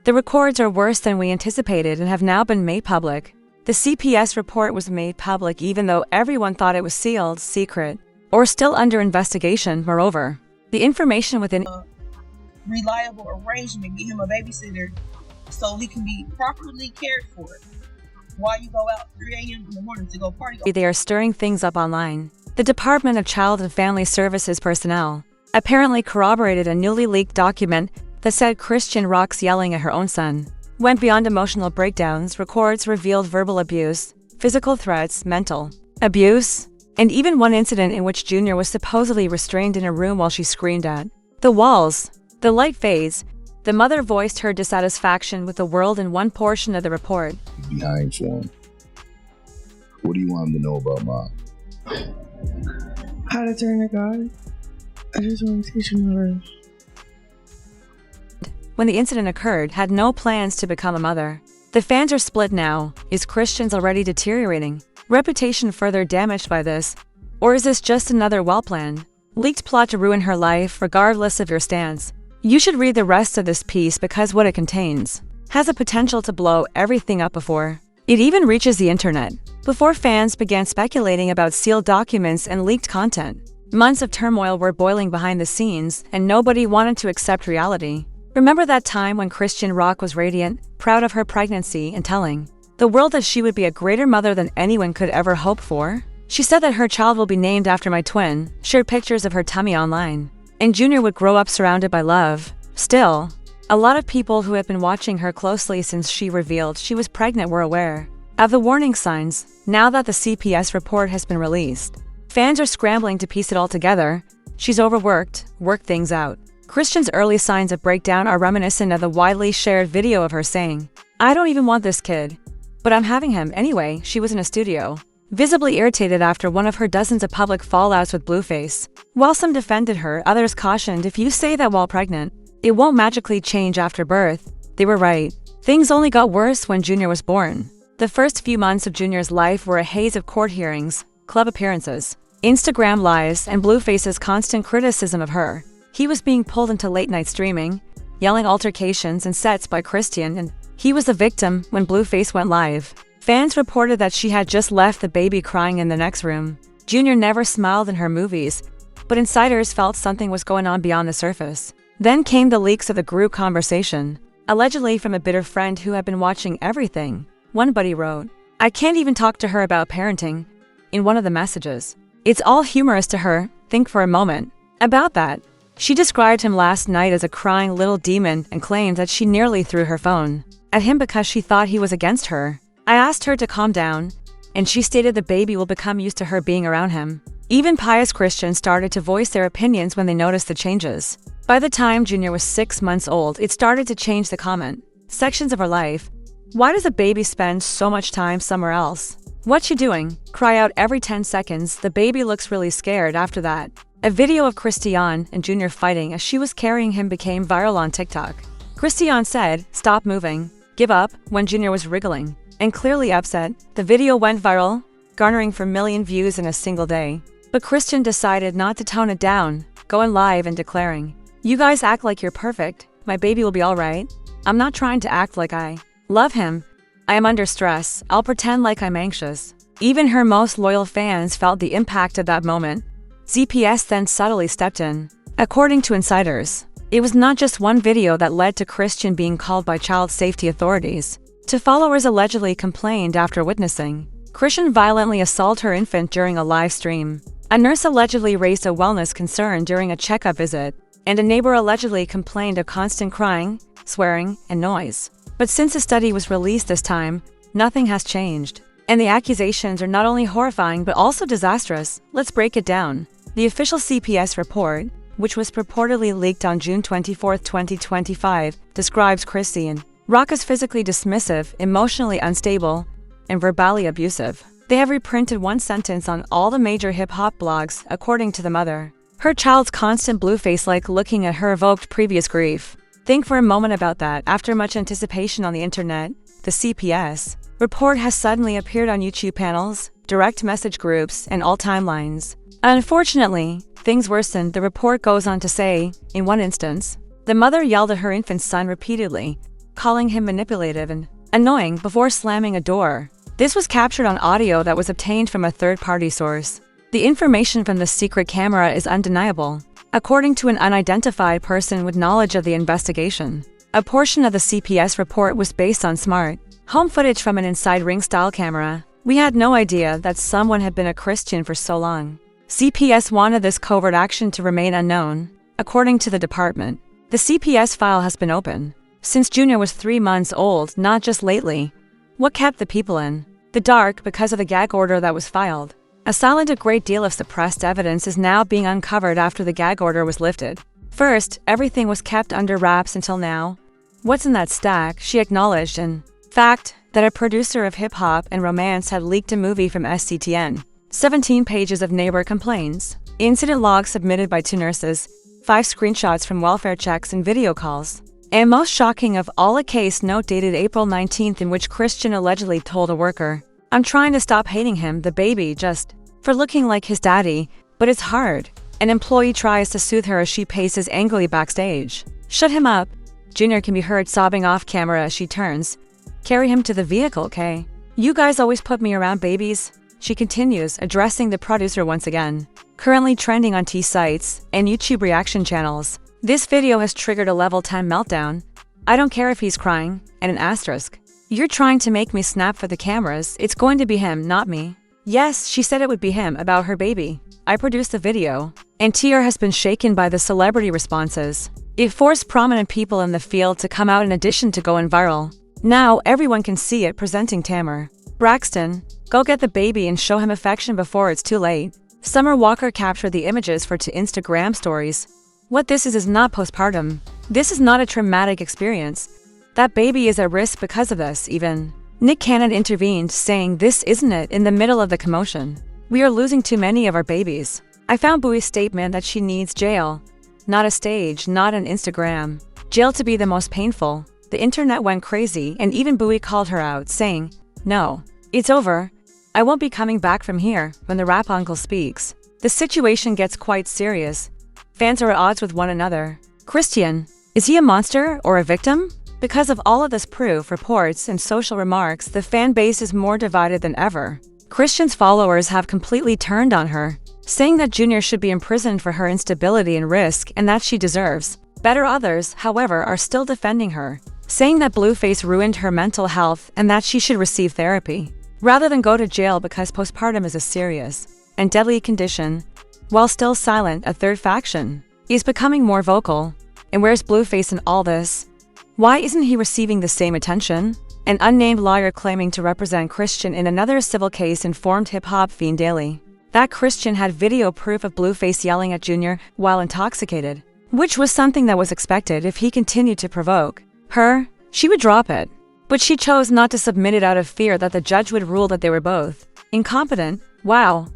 The records are worse than we anticipated and have now been made public. The CPS report was made public even though everyone thought it was sealed, secret, or still under investigation. Moreover, the information within reliable arrangement, get him a babysitter so he can be properly cared for while you go out 3 a.m. in the morning to go party. They are stirring things up online. The Department of Child and Family Services personnel apparently corroborated a newly leaked document that said Chrisean Rock's yelling at her own son went beyond emotional breakdowns. Records revealed verbal abuse, physical threats, mental abuse, and even one incident in which Jr was supposedly restrained in a room while she screamed at the walls. The light fades. The mother voiced her dissatisfaction with the world in one portion of the report. Behind form. What do you want him to know about Mom? How to turn to God. I just want to teach him the rest. When the incident occurred, had no plans to become a mother. The fans are split now. Is Chrisean's already deteriorating reputation further damaged by this? Or is this just another well-planned, leaked plot to ruin her life? Regardless of your stance, you should read the rest of this piece because what it contains has the potential to blow everything up before it even reaches the internet. Before fans began speculating about sealed documents and leaked content, months of turmoil were boiling behind the scenes and nobody wanted to accept reality. Remember that time when Chrisean Rock was radiant, proud of her pregnancy and telling the world that she would be a greater mother than anyone could ever hope for? She said that her child will be named after my twin, shared pictures of her tummy online, and Jr would grow up surrounded by love. Still, a lot of people who have been watching her closely since she revealed she was pregnant were aware of the warning signs. Now that the CPS report has been released, fans are scrambling to piece it all together. She's overworked, worked things out. Chrisean's early signs of breakdown are reminiscent of the widely shared video of her saying, "I don't even want this kid, but I'm having him anyway." She was in a studio, visibly irritated after one of her dozens of public fallouts with Blueface. While some defended her, others cautioned, if you say that while pregnant, it won't magically change after birth. They were right. Things only got worse when Jr was born. The first few months of Jr.'s life were a haze of court hearings, club appearances, Instagram lives, and Blueface's constant criticism of her. He was being pulled into late-night streaming, yelling altercations and sets by Chrisean, and he was the victim when Blueface went live. Fans reported that she had just left the baby crying in the next room. Jr never smiled in her movies, but insiders felt something was going on beyond the surface. Then came the leaks of the group conversation, allegedly from a bitter friend who had been watching everything. One buddy wrote, "I can't even talk to her about parenting." In one of the messages, "It's all humorous to her, think for a moment about that." She described him last night as a crying little demon and claimed that she nearly threw her phone at him because she thought he was against her. "I asked her to calm down, and she stated the baby will become used to her being around him." Even pious Christians started to voice their opinions when they noticed the changes. By the time Jr was 6 months old, it started to change the comment sections of her life. Why does a baby spend so much time somewhere else? What's she doing? Cry out every 10 seconds. The baby looks really scared after that. A video of Chrisean and Jr fighting as she was carrying him became viral on TikTok. Chrisean said, "Stop moving, give up," when Jr was wriggling and clearly upset. The video went viral, garnering 4 million views in a single day. But Chrisean decided not to tone it down, going live and declaring, "You guys act like you're perfect. My baby will be alright. I'm not trying to act like I love him. I am under stress. I'll pretend like I'm anxious." Even her most loyal fans felt the impact of that moment. CPS then subtly stepped in. According to insiders, it was not just one video that led to Chrisean being called by child safety authorities. Two followers allegedly complained after witnessing Chrisean violently assault her infant during a live stream. A nurse allegedly raised a wellness concern during a checkup visit, and a neighbor allegedly complained of constant crying, swearing, and noise. But since the study was released this time, nothing has changed. And the accusations are not only horrifying but also disastrous. Let's break it down. The official CPS report, which was purportedly leaked on June 24, 2025, describes Chrisean Rock as physically dismissive, emotionally unstable, and verbally abusive. They have reprinted one sentence on all the major hip-hop blogs, according to the mother. Her child's constant Blueface-like looking at her evoked previous grief. Think for a moment about that. After much anticipation on the internet, the CPS report has suddenly appeared on YouTube panels, direct message groups, and all timelines. Unfortunately, things worsened. The report goes on to say, in one instance, the mother yelled at her infant son repeatedly, calling him manipulative and annoying before slamming a door. This was captured on audio that was obtained from a third-party source. The information from the secret camera is undeniable, according to an unidentified person with knowledge of the investigation. A portion of the CPS report was based on smart home footage from an inside ring-style camera. We had no idea that someone had been a Christian for so long. CPS wanted this covert action to remain unknown, according to the department. The CPS file has been open since Jr was 3 months old, not just lately. What kept the people in the dark because of the gag order that was filed? A great deal of suppressed evidence is now being uncovered after the gag order was lifted. First, everything was kept under wraps until now. What's in that stack? She acknowledged, in fact, that a producer of hip-hop and romance had leaked a movie from SCTN. 17 pages of neighbor complaints, incident logs submitted by 2 nurses, 5 screenshots from welfare checks and video calls. And most shocking of all, a case note dated April 19th in which Chrisean allegedly told a worker, "I'm trying to stop hating him, the baby, just for looking like his daddy, but it's hard." An employee tries to soothe her as she paces angrily backstage. "Shut him up." Jr can be heard sobbing off camera as she turns. "Carry him to the vehicle, Kay. You guys always put me around babies." She continues, addressing the producer once again. Currently trending on T sites and YouTube reaction channels, this video has triggered a level 10 meltdown. "I don't care if he's crying," and an asterisk. "You're trying to make me snap for the cameras. It's going to be him, not me." Yes, she said it would be him about her baby. I produced the video, and TR has been shaken by the celebrity responses. It forced prominent people in the field to come out in addition to going viral. Now everyone can see it presenting Tamar. "Braxton, go get the baby and show him affection before it's too late." Summer Walker captured the images for to Instagram stories. What this is not postpartum. This is not a traumatic experience. That baby is at risk because of this, even. Nick Cannon intervened, saying this isn't it in the middle of the commotion. "We are losing too many of our babies." I found Bowie's statement that she needs jail, not a stage, not an Instagram. Jail to be the most painful. The internet went crazy, and even Bowie called her out, saying, "No, it's over. I won't be coming back from here." When the rap uncle speaks, the situation gets quite serious. Fans are at odds with one another. Chrisean, is he a monster or a victim? Because of all of this proof, reports, and social remarks, the fan base is more divided than ever. Chrisean's followers have completely turned on her, saying that Jr should be imprisoned for her instability and risk and that she deserves better. Others, however, are still defending her, saying that Blueface ruined her mental health and that she should receive therapy rather than go to jail because postpartum is a serious and deadly condition. While still silent, a third faction is becoming more vocal. And where's Blueface in all this? Why isn't he receiving the same attention? An unnamed lawyer claiming to represent Chrisean in another civil case informed hip-hop fiend Daily that Chrisean had video proof of Blueface yelling at Jr while intoxicated, which was something that was expected if he continued to provoke her. She would drop it, but she chose not to submit it out of fear that the judge would rule that they were both incompetent. Wow.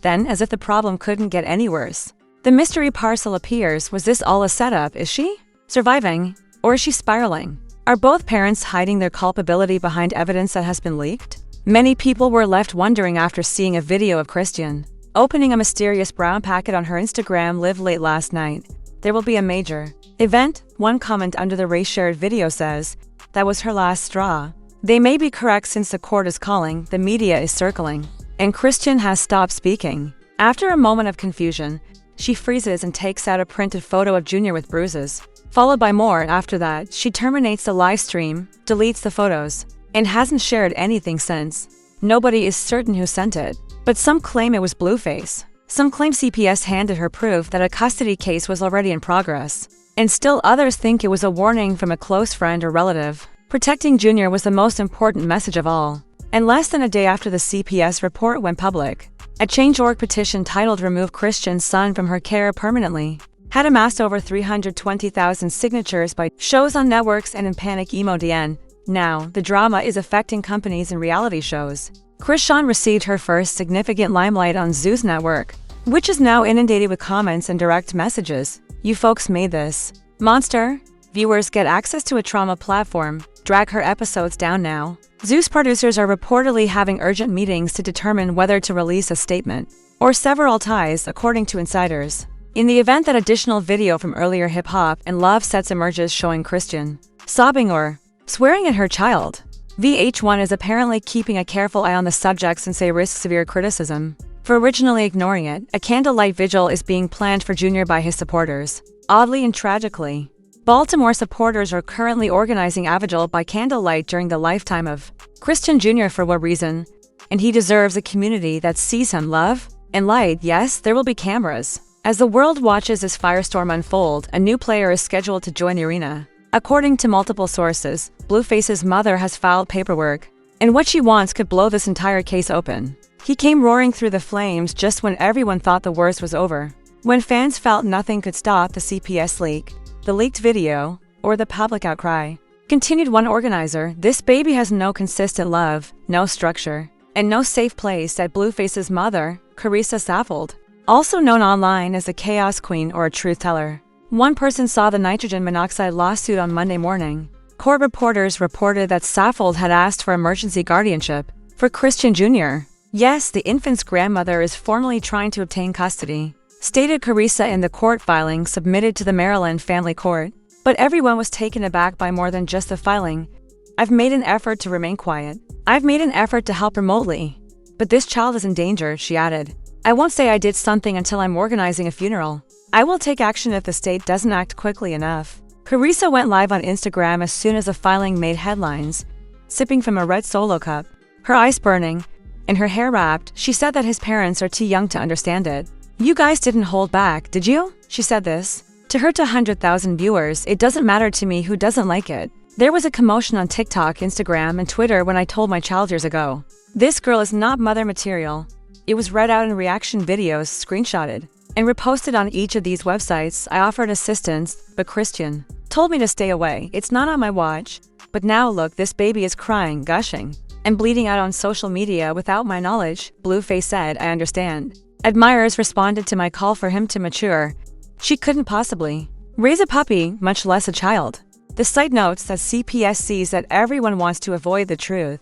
Then, as if the problem couldn't get any worse, the mystery parcel appears. Was this all a setup? Is she surviving, or is she spiraling? Are both parents hiding their culpability behind evidence that has been leaked? Many people were left wondering after seeing a video of Chrisean opening a mysterious brown packet on her Instagram live late last night. There will be a major event. One comment under the race-shared video says, "That was her last straw." They may be correct since the court is calling, the media is circling, and Chrisean has stopped speaking. After a moment of confusion, she freezes and takes out a printed photo of Jr with bruises, followed by more. After that, she terminates the live stream, deletes the photos, and hasn't shared anything since. Nobody is certain who sent it, but some claim it was Blueface. Some claim CPS handed her proof that a custody case was already in progress, and still others think it was a warning from a close friend or relative. Protecting Jr was the most important message of all. And less than a day after the CPS report went public, a Change.org petition titled "Remove Chrisean's Son from Her Care Permanently" had amassed over 320,000 signatures by shows on networks and in Panic Emo DN. Now, the drama is affecting companies and reality shows. Chrisean received her first significant limelight on Zeus Network, which is now inundated with comments and direct messages. "You folks made this monster." Viewers get access to a trauma platform. Drag her episodes down now. Zeus producers are reportedly having urgent meetings to determine whether to release a statement or sever all ties, according to insiders. In the event that additional video from earlier hip-hop and love sets emerges showing Chrisean sobbing or swearing at her child. VH1 is apparently keeping a careful eye on the subject since they risk severe criticism for originally ignoring it. A candlelight vigil is being planned for Jr. by his supporters. Oddly and tragically, Baltimore supporters are currently organizing a vigil by candlelight during the lifetime of Chrisean Jr. For what reason? And he deserves a community that sees him love and light. Yes, there will be cameras. As the world watches this firestorm unfold, a new player is scheduled to join the arena. According to multiple sources, Blueface's mother has filed paperwork, and what she wants could blow this entire case open. He came roaring through the flames just when everyone thought the worst was over. When fans felt nothing could stop the CPS leak, the leaked video, or the public outcry. Continued one organizer, this baby has no consistent love, no structure, and no safe place at Blueface's mother, Chrisean SNAPPED, also known online as the Chaos Queen or a truth teller. One person saw the nitrogen monoxide lawsuit on Monday morning. Court reporters reported that SNAPPED had asked for emergency guardianship for Chrisean Jr. Yes, the infant's grandmother is formally trying to obtain custody, stated Chrisean in the court filing submitted to the Maryland Family Court. But everyone was taken aback by more than just the filing. I've made an effort to remain quiet. I've made an effort to help remotely. But this child is in danger, she added. I won't say I did something until I'm organizing a funeral. I will take action if the state doesn't act quickly enough. Chrisean went live on Instagram as soon as the filing made headlines. Sipping from a red Solo cup, her eyes burning, and her hair wrapped, she said that his parents are too young to understand it. You guys didn't hold back, did you? She said this. To her 200,000 viewers, it doesn't matter to me who doesn't like it. There was a commotion on TikTok, Instagram, and Twitter when I told my child years ago. This girl is not mother material. It was read out in reaction videos, screenshotted, and reposted on each of these websites. I offered assistance, but Chrisean told me to stay away. It's not on my watch. But now look, this baby is crying, gushing, and bleeding out on social media without my knowledge, Blueface said. I understand. Admirers responded to my call for him to mature. She couldn't possibly raise a puppy, much less a child. The site notes that CPS sees that everyone wants to avoid the truth.